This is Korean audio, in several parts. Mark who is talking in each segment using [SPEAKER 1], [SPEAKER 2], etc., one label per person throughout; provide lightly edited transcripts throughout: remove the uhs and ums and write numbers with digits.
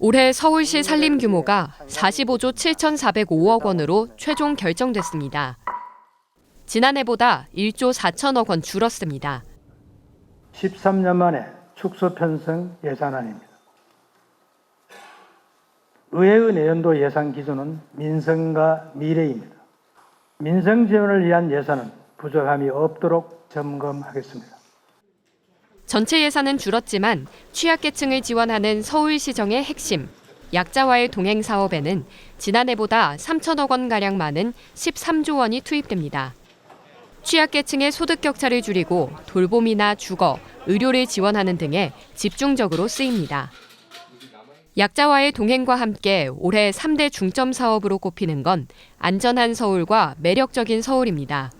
[SPEAKER 1] 올해 서울시 살림 규모가 45조 7,405억 원으로 최종 결정됐습니다. 지난해보다 1조 4천억 원 줄었습니다.
[SPEAKER 2] 13년 만에 축소 편성 예산안입니다. 의회의 내년도 예산 기준은 민생과 미래입니다. 민생 지원을 위한 예산은 부족함이 없도록 점검하겠습니다.
[SPEAKER 1] 전체 예산은 줄었지만 취약계층을 지원하는 서울시정의 핵심, 약자와의 동행 사업에는 지난해보다 3천억 원가량 많은 13조 원이 투입됩니다. 취약계층의 소득 격차를 줄이고 돌봄이나 주거, 의료를 지원하는 등에 집중적으로 쓰입니다. 약자와의 동행과 함께 올해 3대 중점 사업으로 꼽히는 건 안전한 서울과 매력적인 서울입니다.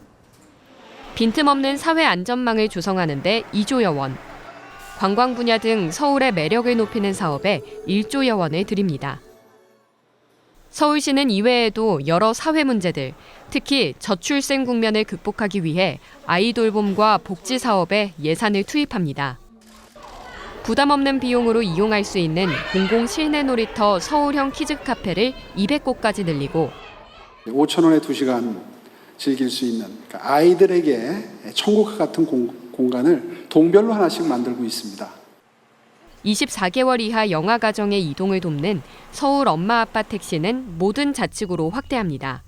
[SPEAKER 1] 빈틈없는 사회 안전망을 조성하는 데 2조여 원, 관광 분야 등 서울의 매력을 높이는 사업에 1조여 원을 드립니다. 서울시는 이외에도 여러 사회 문제들, 특히 저출생 국면을 극복하기 위해 아이 돌봄과 복지 사업에 예산을 투입합니다. 부담 없는 비용으로 이용할 수 있는 공공 실내 놀이터 서울형 키즈 카페를 200곳까지 늘리고
[SPEAKER 3] 5,000원에 2시간 즐길 수 있는 그러니까 아이들에게 천국 같은 공간을 동별로 하나씩 만들고 있습니다.
[SPEAKER 1] 24개월 이하 영아 가정의 이동을 돕는 서울 엄마 아빠 택시는 모든 자치구로 확대합니다.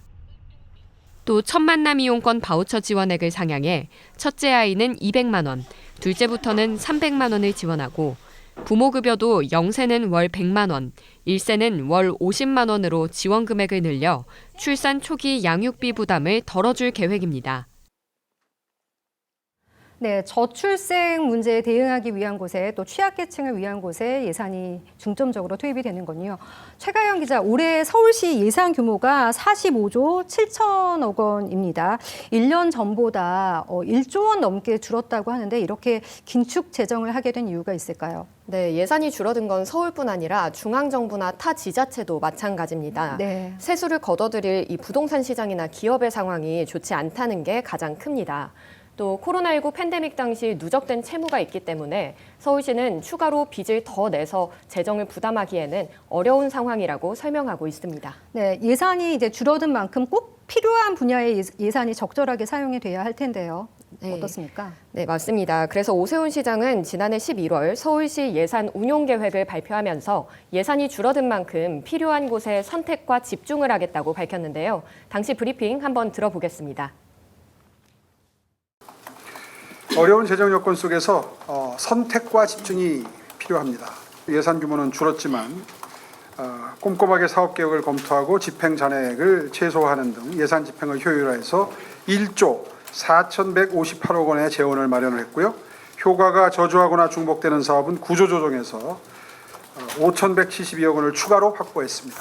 [SPEAKER 1] 또 첫 만남 이용권 바우처 지원액을 상향해 첫째 아이는 200만 원, 둘째부터는 300만 원을 지원하고 부모급여도 0세는 월 100만 원, 1세는 월 50만 원으로 지원 금액을 늘려 출산 초기 양육비 부담을 덜어줄 계획입니다.
[SPEAKER 4] 네, 저출생 문제에 대응하기 위한 곳에 또 취약계층을 위한 곳에 예산이 중점적으로 투입이 되는군요. 최가영 기자, 올해 서울시 예산 규모가 45조 7천억 원입니다. 1년 전보다 1조 원 넘게 줄었다고 하는데 이렇게 긴축 재정을 하게 된 이유가 있을까요?
[SPEAKER 5] 네, 예산이 줄어든 건 서울뿐 아니라 중앙정부나 타 지자체도 마찬가지입니다.
[SPEAKER 4] 네.
[SPEAKER 5] 세수를 거둬들일 이 부동산 시장이나 기업의 상황이 좋지 않다는 게 가장 큽니다. 또 코로나19 팬데믹 당시 누적된 채무가 있기 때문에 서울시는 추가로 빚을 더 내서 재정을 부담하기에는 어려운 상황이라고 설명하고 있습니다.
[SPEAKER 4] 네, 예산이 이제 줄어든 만큼 꼭 필요한 분야의 예산이 적절하게 사용이 돼야 할 텐데요.
[SPEAKER 5] 네.
[SPEAKER 4] 어떻습니까?
[SPEAKER 5] 네, 맞습니다. 그래서 오세훈 시장은 지난해 11월 서울시 예산 운용 계획을 발표하면서 예산이 줄어든 만큼 필요한 곳에 선택과 집중을 하겠다고 밝혔는데요. 당시 브리핑 한번 들어보겠습니다.
[SPEAKER 3] 어려운 재정 여건 속에서 선택과 집중이 필요합니다. 예산 규모는 줄었지만 꼼꼼하게 사업 계획을 검토하고 집행 잔액을 최소화하는 등 예산 집행을 효율화해서 1조 4,158억 원의 재원을 마련을 했고요. 효과가 저조하거나 중복되는 사업은 구조 조정해서 5,172억 원을 추가로 확보했습니다.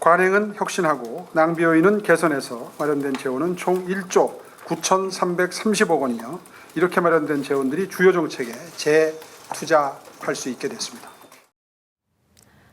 [SPEAKER 3] 관행은 혁신하고 낭비 요인은 개선해서 마련된 재원은 총 1조 9,330억 원이며 이렇게 마련된 재원들이 주요 정책에 재투자할 수 있게 됐습니다.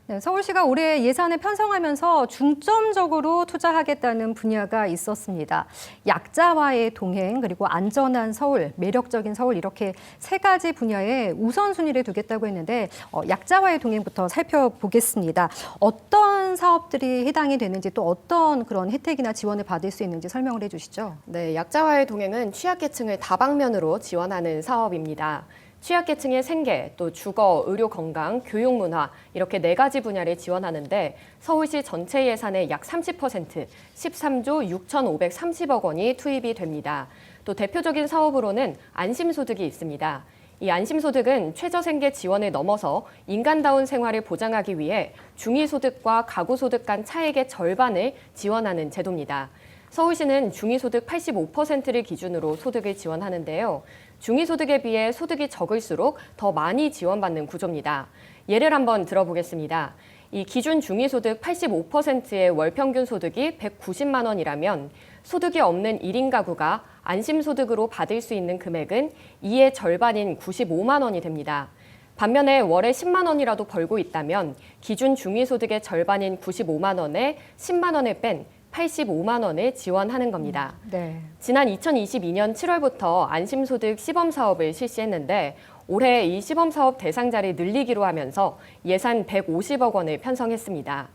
[SPEAKER 4] 네, 서울시가 올해 예산을 편성하면서 중점적으로 투자하겠다는 분야가 있었습니다. 약자와의 동행, 그리고 안전한 서울, 매력적인 서울 이렇게 세 가지 분야에 우선순위를 두겠다고 했는데 약자와의 동행부터 살펴보겠습니다. 어떤 사업들이 해당이 되는지 또 어떤 그런 혜택이나 지원을 받을 수 있는지 설명을 해주시죠.
[SPEAKER 5] 네, 약자와의 동행은 취약계층을 다방면으로 지원하는 사업입니다. 취약계층의 생계, 또 주거, 의료, 건강, 교육, 문화 이렇게 4가지 분야를 지원하는데 서울시 전체 예산의 약 30%, 13조 6,530억 원이 투입이 됩니다. 또 대표적인 사업으로는 안심소득이 있습니다. 이 안심소득은 최저생계 지원을 넘어서 인간다운 생활을 보장하기 위해 중위소득과 가구소득 간 차액의 절반을 지원하는 제도입니다. 서울시는 중위소득 85%를 기준으로 소득을 지원하는데요. 중위소득에 비해 소득이 적을수록 더 많이 지원받는 구조입니다. 예를 한번 들어보겠습니다. 이 기준 중위소득 85%의 월평균 소득이 190만 원이라면 소득이 없는 1인 가구가 안심소득으로 받을 수 있는 금액은 이의 절반인 95만 원이 됩니다. 반면에 월에 10만 원이라도 벌고 있다면 기준 중위소득의 절반인 95만 원에 10만 원을 뺀 85만 원을 지원하는 겁니다.
[SPEAKER 4] 네.
[SPEAKER 5] 지난 2022년 7월부터 안심소득 시범 사업을 실시했는데 올해 이 시범 사업 대상자를 늘리기로 하면서 예산 150억 원을 편성했습니다.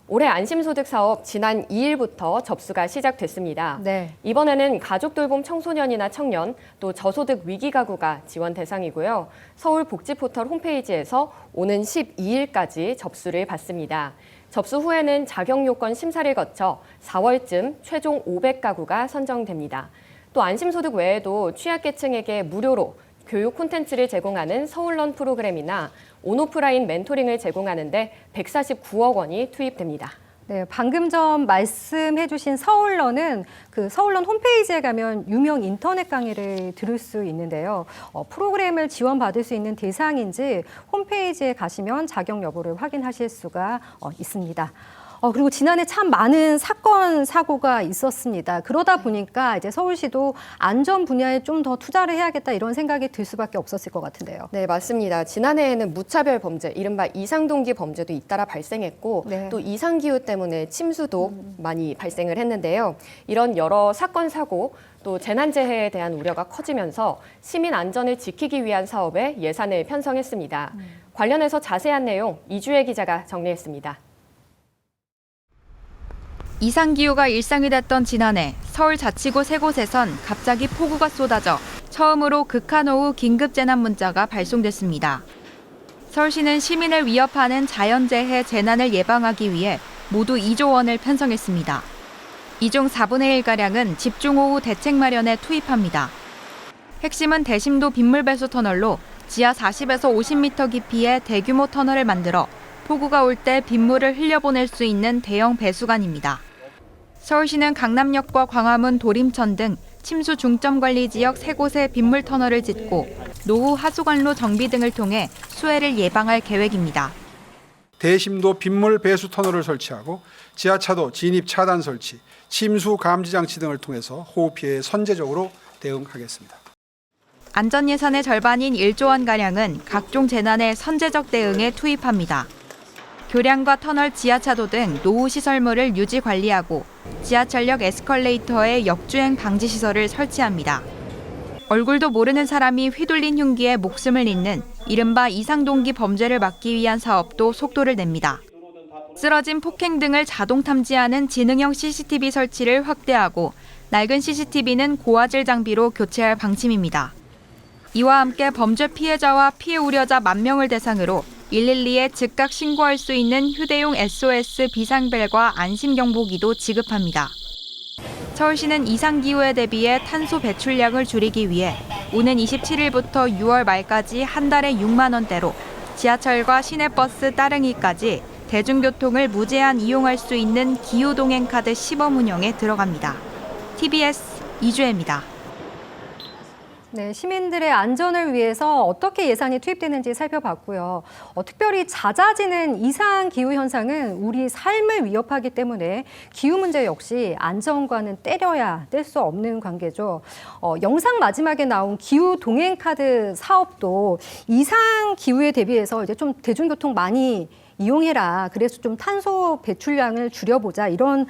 [SPEAKER 5] 올해 안심소득 사업 지난 2일부터 접수가 시작됐습니다.
[SPEAKER 4] 네.
[SPEAKER 5] 이번에는 가족 돌봄 청소년이나 청년, 또 저소득 위기 가구가 지원 대상이고요. 서울 복지포털 홈페이지에서 오는 12일까지 접수를 받습니다. 접수 후에는 자격 요건 심사를 거쳐 4월쯤 최종 500가구가 선정됩니다. 또 안심소득 외에도 취약계층에게 무료로 교육 콘텐츠를 제공하는 서울런 프로그램이나 온오프라인 멘토링을 제공하는데 149억 원이 투입됩니다.
[SPEAKER 4] 네, 방금 전 말씀해 주신 서울런은 그 서울런 홈페이지에 가면 유명 인터넷 강의를 들을 수 있는데요. 프로그램을 지원받을 수 있는 대상인지 홈페이지에 가시면 자격 여부를 확인하실 수가 있습니다. 그리고 지난해 참 많은 사건, 사고가 있었습니다. 그러다 보니까 이제 서울시도 안전 분야에 좀 더 투자를 해야겠다 이런 생각이 들 수밖에 없었을 것 같은데요.
[SPEAKER 5] 네, 맞습니다. 지난해에는 무차별 범죄, 이른바 이상동기 범죄도 잇따라 발생했고
[SPEAKER 4] 네.
[SPEAKER 5] 또 이상기후 때문에 침수도 많이 발생을 했는데요. 이런 여러 사건, 사고, 또 재난재해에 대한 우려가 커지면서 시민 안전을 지키기 위한 사업에 예산을 편성했습니다. 관련해서 자세한 내용 이주혜 기자가 정리했습니다.
[SPEAKER 6] 이상기후가 일상이 됐던 지난해 서울자치구 세 곳에선 갑자기 폭우가 쏟아져 처음으로 극한호우 긴급재난 문자가 발송됐습니다. 서울시는 시민을 위협하는 자연재해 재난을 예방하기 위해 모두 2조 원을 편성했습니다. 이 중 4분의 1가량은 집중호우 대책 마련에 투입합니다. 핵심은 대심도 빗물배수 터널로 지하 40에서 50m 깊이의 대규모 터널을 만들어 폭우가 올 때 빗물을 흘려보낼 수 있는 대형 배수관입니다. 서울시는 강남역과 광화문, 도림천 등 침수 중점 관리 지역 3곳에 빗물 터널을 짓고 노후 하수관로 정비 등을 통해 수해를 예방할 계획입니다.
[SPEAKER 3] 대심도 빗물 배수 터널을 설치하고 지하차도 진입 차단 설치, 침수 감지 장치 등을 통해서 호우 피해에 선제적으로 대응하겠습니다.
[SPEAKER 6] 안전 예산의 절반인 1조 원가량은 각종 재난의 선제적 대응에 투입합니다. 교량과 터널, 지하차도 등 노후 시설물을 유지 관리하고 지하철역 에스컬레이터에 역주행 방지 시설을 설치합니다. 얼굴도 모르는 사람이 휘둘린 흉기에 목숨을 잇는 이른바 이상동기 범죄를 막기 위한 사업도 속도를 냅니다. 쓰러진 폭행 등을 자동 탐지하는 지능형 CCTV 설치를 확대하고 낡은 CCTV는 고화질 장비로 교체할 방침입니다. 이와 함께 범죄 피해자와 피해 우려자 10,000명을 대상으로 112에 즉각 신고할 수 있는 휴대용 SOS 비상벨과 안심경보기도 지급합니다. 서울시는 이상기후에 대비해 탄소 배출량을 줄이기 위해 오는 27일부터 6월 말까지 한 달에 6만 원대로 지하철과 시내버스 따릉이까지 대중교통을 무제한 이용할 수 있는 기후동행카드 시범 운영에 들어갑니다. TBS 이주혜입니다.
[SPEAKER 4] 네, 시민들의 안전을 위해서 어떻게 예산이 투입되는지 살펴봤고요. 특별히 잦아지는 이상 기후 현상은 우리 삶을 위협하기 때문에 기후 문제 역시 안전과는 떼려야 뗄 수 없는 관계죠. 영상 마지막에 나온 기후 동행 카드 사업도 이상 기후에 대비해서 이제 좀 대중교통 많이 이용해라. 그래서 좀 탄소 배출량을 줄여보자. 이런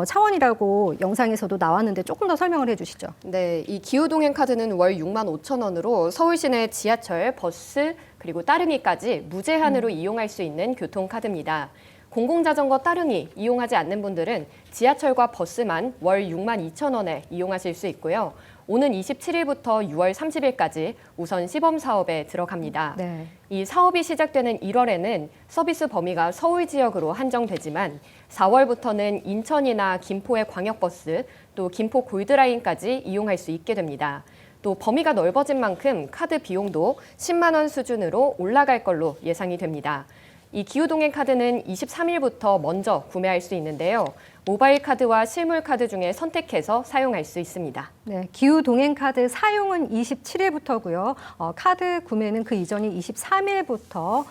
[SPEAKER 4] 차원이라고 영상에서도 나왔는데 조금 더 설명을 해주시죠.
[SPEAKER 5] 네, 이 기후동행 카드는 월 65,000원으로 서울 시내 지하철, 버스, 그리고 따릉이까지 무제한으로 이용할 수 있는 교통카드입니다. 공공자전거 따릉이 이용하지 않는 분들은 지하철과 버스만 월 62,000원에 이용하실 수 있고요. 오는 27일부터 6월 30일까지 우선 시범 사업에 들어갑니다.
[SPEAKER 4] 네.
[SPEAKER 5] 이 사업이 시작되는 1월에는 서비스 범위가 서울 지역으로 한정되지만 4월부터는 인천이나 김포의 광역버스, 또 김포 골드라인까지 이용할 수 있게 됩니다. 또 범위가 넓어진 만큼 카드 비용도 10만 원 수준으로 올라갈 걸로 예상이 됩니다. 이 기후동행 카드는 23일부터 먼저 구매할 수 있는데요. 모바일 카드와 실물 카드 중에 선택해서 사용할 수 있습니다.
[SPEAKER 4] 네, 기후 동행 카드 사용은 27일부터고요. 카드 구매는 그 이전인 23일부터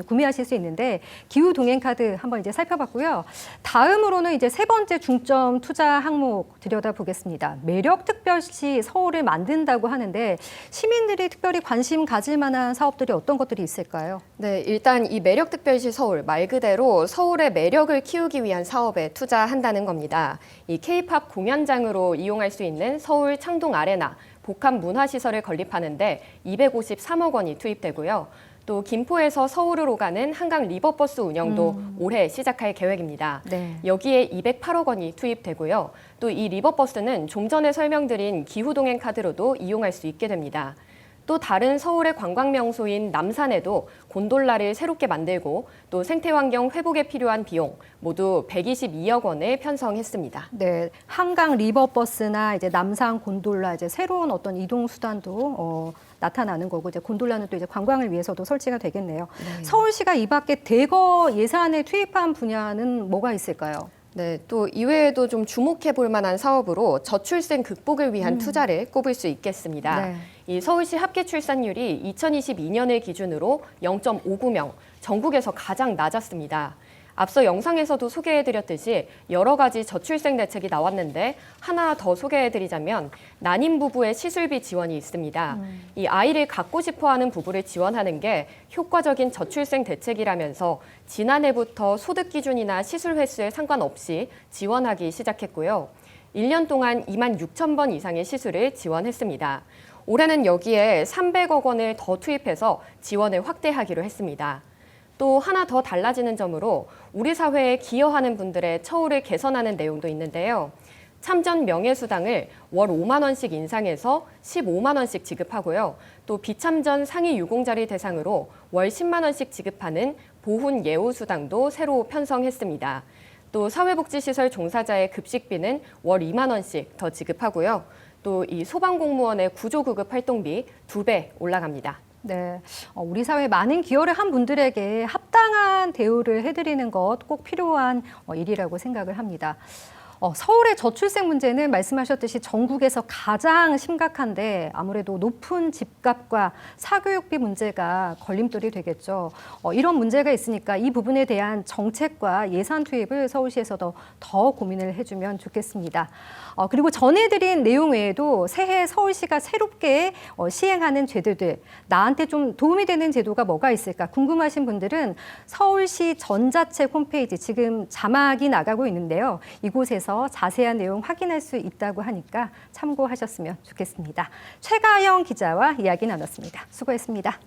[SPEAKER 4] 구매하실 수 있는데 기후 동행 카드 한번 이제 살펴봤고요. 다음으로는 이제 세 번째 중점 투자 항목 들여다보겠습니다. 매력 특별시 서울을 만든다고 하는데 시민들이 특별히 관심 가질 만한 사업들이 어떤 것들이 있을까요?
[SPEAKER 5] 네, 일단 이 매력 특별시 서울 말 그대로 서울의 매력을 키우기 위한 사업에 투자한다는 겁니다. 이 K-팝 공연장으로 이용할 수 있는 서울 창동 아레나, 복합 문화시설을 건립하는데 253억 원이 투입되고요. 또 김포에서 서울을 오가는 한강 리버버스 운영도 올해 시작할 계획입니다.
[SPEAKER 4] 네.
[SPEAKER 5] 여기에 208억 원이 투입되고요. 또 이 리버버스는 좀 전에 설명드린 기후동행 카드로도 이용할 수 있게 됩니다. 또 다른 서울의 관광 명소인 남산에도 곤돌라를 새롭게 만들고 또 생태환경 회복에 필요한 비용 모두 122억 원을 편성했습니다.
[SPEAKER 4] 네, 한강 리버버스나 이제 남산 곤돌라 이제 새로운 어떤 이동 수단도 나타나는 거고 이제 곤돌라는 또 이제 관광을 위해서도 설치가 되겠네요.
[SPEAKER 5] 네.
[SPEAKER 4] 서울시가 이 밖에 대거 예산을 투입한 분야는 뭐가 있을까요?
[SPEAKER 5] 네, 또 이외에도 좀 주목해 볼 만한 사업으로 저출생 극복을 위한 투자를 꼽을 수 있겠습니다.
[SPEAKER 4] 네.
[SPEAKER 5] 이 서울시 합계 출산율이 2022년을 기준으로 0.59명, 전국에서 가장 낮았습니다. 앞서 영상에서도 소개해드렸듯이 여러 가지 저출생 대책이 나왔는데 하나 더 소개해드리자면 난임 부부의 시술비 지원이 있습니다. 이 아이를 갖고 싶어하는 부부를 지원하는 게 효과적인 저출생 대책이라면서 지난해부터 소득 기준이나 시술 횟수에 상관없이 지원하기 시작했고요. 1년 동안 2만 6천 번 이상의 시술을 지원했습니다. 올해는 여기에 300억 원을 더 투입해서 지원을 확대하기로 했습니다. 또 하나 더 달라지는 점으로 우리 사회에 기여하는 분들의 처우를 개선하는 내용도 있는데요. 참전 명예수당을 월 5만 원씩 인상해서 15만 원씩 지급하고요. 또 비참전 상위 유공자를 대상으로 월 10만 원씩 지급하는 보훈 예우수당도 새로 편성했습니다. 또 사회복지시설 종사자의 급식비는 월 2만 원씩 더 지급하고요. 또 이 소방공무원의 구조구급 활동비 2배 올라갑니다.
[SPEAKER 4] 네, 우리 사회 많은 기여를 한 분들에게 합당한 대우를 해드리는 것 꼭 필요한 일이라고 생각을 합니다. 서울의 저출생 문제는 말씀하셨듯이 전국에서 가장 심각한데 아무래도 높은 집값과 사교육비 문제가 걸림돌이 되겠죠. 이런 문제가 있으니까 이 부분에 대한 정책과 예산 투입을 서울시에서 더 고민을 해주면 좋겠습니다. 그리고 전해드린 내용 외에도 새해 서울시가 새롭게 시행하는 제도들, 나한테 좀 도움이 되는 제도가 뭐가 있을까 궁금하신 분들은 서울시 전자책 홈페이지 지금 자막이 나가고 있는데요. 이곳에서 자세한 내용 확인할 수 있다고 하니까 참고하셨으면 좋겠습니다. 최가영 기자와 이야기 나눴습니다. 수고했습니다.